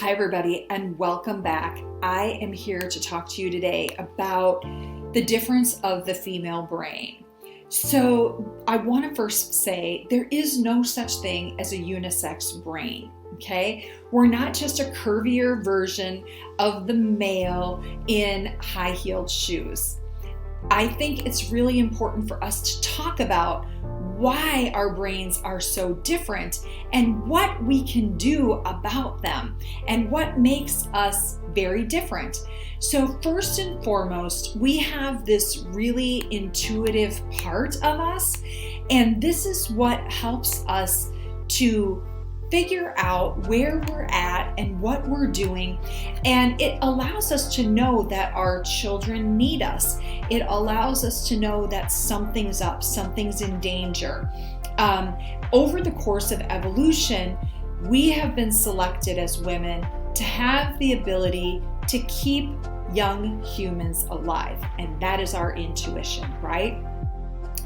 Hi everybody, and welcome back. I am here to talk to you today about the difference of the female brain. So I want to first say there is no such thing as a unisex brain, okay? We're not just a curvier version of the male in high-heeled shoes. I think it's really important for us to talk about why our brains are so different and what we can do about them and what makes us very different. So first and foremost, we have this really intuitive part of us, and this is what helps us to figure out where we're at and what we're doing, and it allows us to know that our children need us. It allows us to know that something's up, something's in danger. Over the course of evolution, we have been selected as women to have the ability to keep young humans alive, and that is our intuition, right?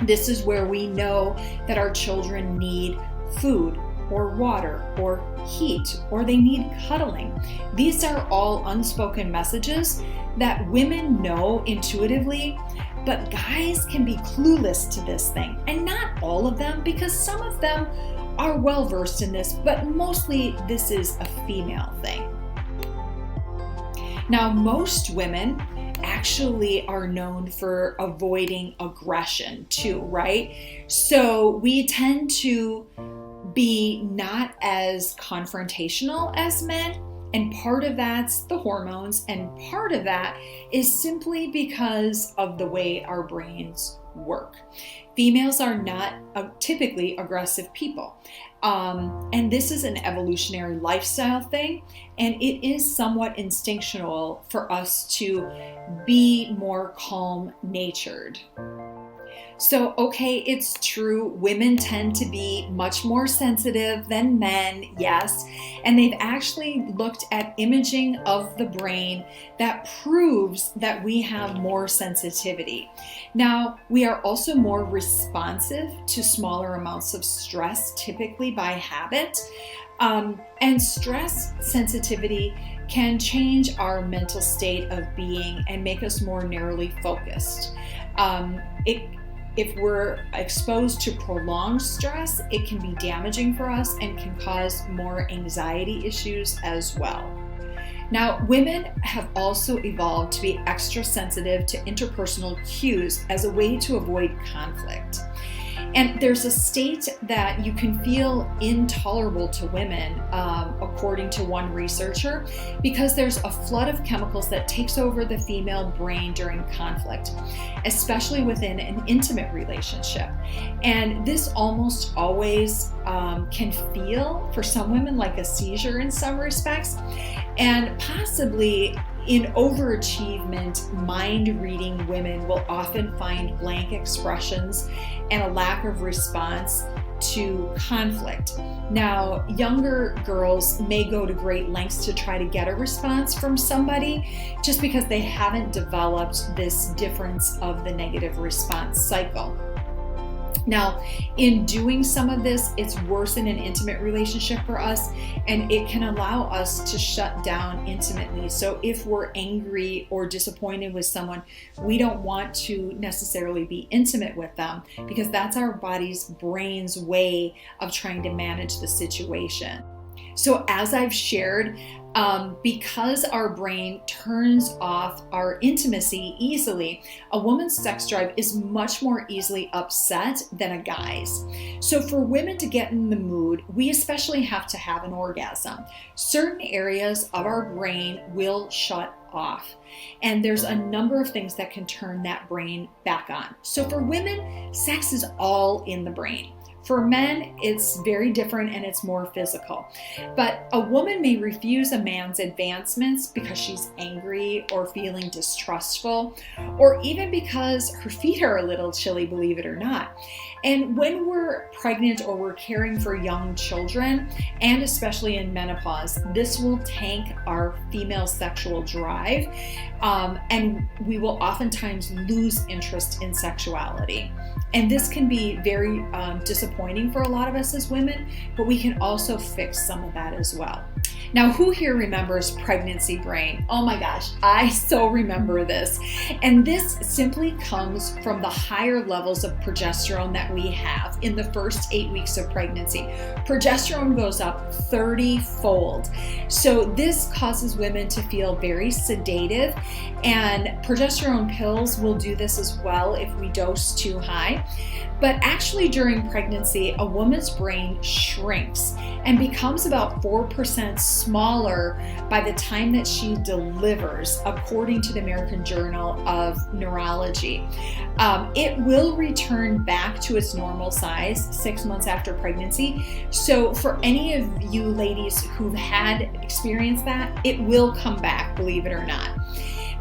This is where we know that our children need food, or water, or heat, or they need cuddling. These are all unspoken messages that women know intuitively, but guys can be clueless to this thing. And not all of them, because some of them are well versed in this, but mostly this is a female thing. Now, most women actually are known for avoiding aggression too, right? So we tend to be not as confrontational as men, and part of that's the hormones, and part of that is simply because of the way our brains work. Females are not typically aggressive people, and this is an evolutionary lifestyle thing, and it is somewhat instinctual for us to be more calm-natured. So, okay, it's true, women tend to be much more sensitive than men, yes, and they've actually looked at imaging of the brain that proves that we have more sensitivity. Now, we are also more responsive to smaller amounts of stress, typically by habit, and stress sensitivity can change our mental state of being and make us more narrowly focused. If we're exposed to prolonged stress, it can be damaging for us and can cause more anxiety issues as well. Now, women have also evolved to be extra sensitive to interpersonal cues as a way to avoid conflict. And there's a state that you can feel intolerable to women, according to one researcher, because there's a flood of chemicals that takes over the female brain during conflict, especially within an intimate relationship. And this almost always can feel, for some women, like a seizure in some respects, and possibly in overachievement, mind-reading women will often find blank expressions and a lack of response to conflict. Now, younger girls may go to great lengths to try to get a response from somebody just because they haven't developed this difference of the negative response cycle. Now, in doing some of this, it's worse in an intimate relationship for us, and it can allow us to shut down intimately. So if we're angry or disappointed with someone, we don't want to necessarily be intimate with them because that's our brain's way of trying to manage the situation. So as I've shared, because our brain turns off our intimacy easily, a woman's sex drive is much more easily upset than a guy's. So for women to get in the mood, we especially have to have an orgasm. Certain areas of our brain will shut off, and there's a number of things that can turn that brain back on. So for women, sex is all in the brain. For men, it's very different and it's more physical. But a woman may refuse a man's advancements because she's angry or feeling distrustful, or even because her feet are a little chilly, believe it or not. And when we're pregnant or we're caring for young children, and especially in menopause, this will tank our female sexual drive, and we will oftentimes lose interest in sexuality. And this can be very disappointing for a lot of us as women, but we can also fix some of that as well. Now, who here remembers pregnancy brain? Oh my gosh, I so remember this. And this simply comes from the higher levels of progesterone that we have in the first 8 weeks of pregnancy. Progesterone goes up 30-fold. So this causes women to feel very sedative, and progesterone pills will do this as well if we dose too high. But actually during pregnancy, a woman's brain shrinks and becomes about 4% smaller by the time that she delivers, according to the American Journal of Neurology. It will return back to its normal size 6 months after pregnancy. So for any of you ladies who've had experienced that, it will come back, believe it or not.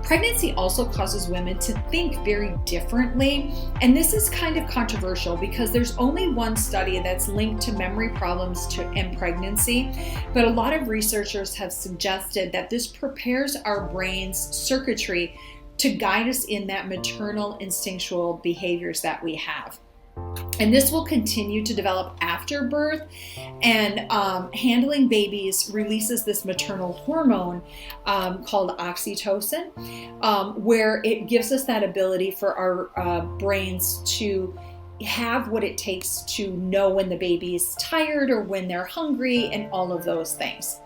Pregnancy also causes women to think very differently, and this is kind of controversial because there's only one study that's linked to memory problems in pregnancy, but a lot of researchers have suggested that this prepares our brain's circuitry to guide us in that maternal instinctual behaviors that we have. And this will continue to develop after birth, and handling babies releases this maternal hormone called oxytocin, where it gives us that ability for our brains to have what it takes to know when the baby is tired or when they're hungry and all of those things.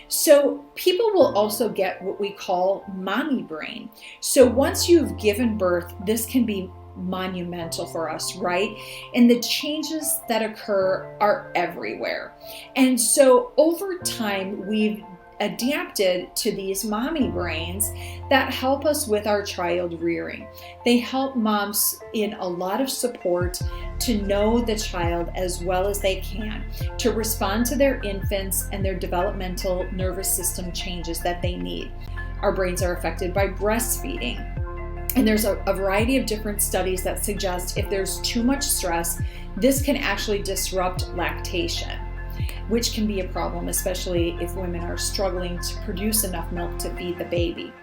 So people will also get what we call mommy brain. So once you've given birth, this can be monumental for us, right? And the changes that occur are everywhere. And so over time, we've adapted to these mommy brains that help us with our child rearing. They help moms in a lot of support to know the child as well as they can, to respond to their infants and their developmental nervous system changes that they need. Our brains are affected by breastfeeding. And there's a variety of different studies that suggest if there's too much stress, this can actually disrupt lactation, which can be a problem, especially if women are struggling to produce enough milk to feed the baby.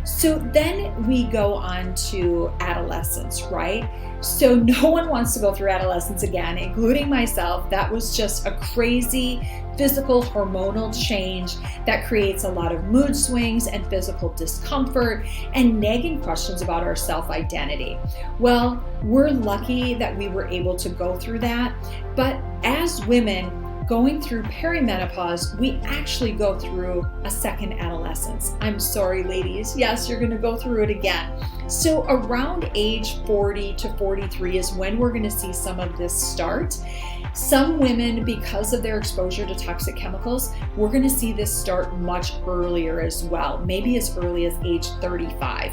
So then we go on to adolescence, right? So no one wants to go through adolescence again, including myself. That was just a crazy physical hormonal change that creates a lot of mood swings and physical discomfort and nagging questions about our self-identity. Well, we're lucky that we were able to go through that, but as women, going through perimenopause, we actually go through a second adolescence. I'm sorry, ladies. Yes, you're going to go through it again. So around age 40 to 43 is when we're going to see some of this start. Some women, because of their exposure to toxic chemicals, we're going to see this start much earlier as well, maybe as early as age 35.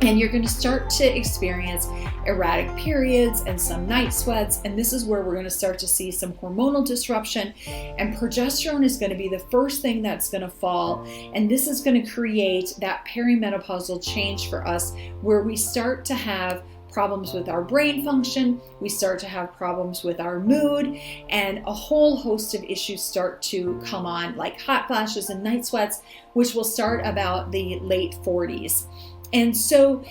And you're going to start to experience erratic periods and some night sweats. And this is where we're going to start to see some hormonal disruption. And progesterone is going to be the first thing that's going to fall. And this is going to create that perimenopausal change for us, where we start to have problems with our brain function, we start to have problems with our mood, and a whole host of issues start to come on, like hot flashes and night sweats, which will start about the late 40s. And so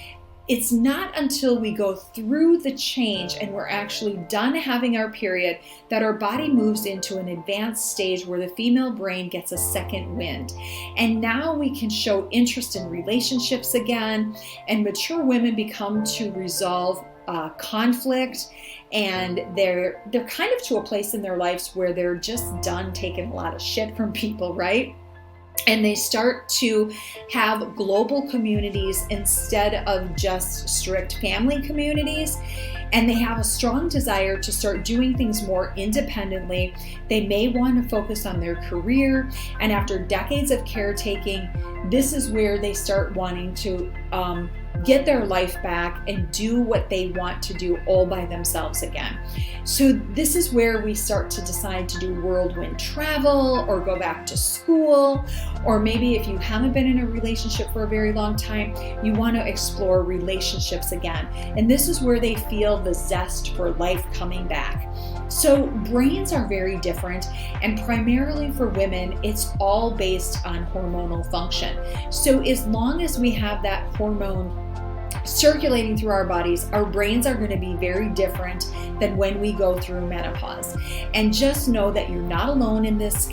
it's not until we go through the change and we're actually done having our period that our body moves into an advanced stage where the female brain gets a second wind. And now we can show interest in relationships again, and mature women become to resolve conflict, and they're kind of to a place in their lives where they're just done taking a lot of shit from people, right? And they start to have global communities instead of just strict family communities. And they have a strong desire to start doing things more independently. They may want to focus on their career. And after decades of caretaking, this is where they start wanting to get their life back and do what they want to do all by themselves again. So this is where we start to decide to do whirlwind travel or go back to school, or maybe if you haven't been in a relationship for a very long time, you want to explore relationships again. And this is where they feel the zest for life coming back. So brains are very different, and primarily for women, it's all based on hormonal function. So as long as we have that hormone circulating through our bodies, our brains are going to be very different than when we go through menopause. And just know that you're not alone in this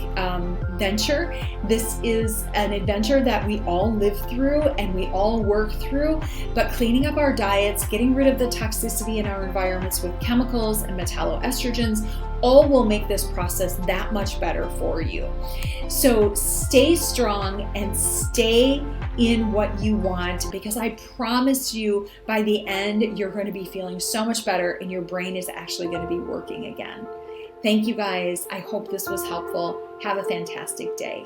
venture. This is an adventure that we all live through and we all work through, but cleaning up our diets, getting rid of the toxicity in our environments with chemicals and metalloestrogens, all will make this process that much better for you. So stay strong and stay in what you want, because I promise you by the end, you're going to be feeling so much better and your brain is actually going to be working again. Thank you guys. I hope this was helpful. Have a fantastic day.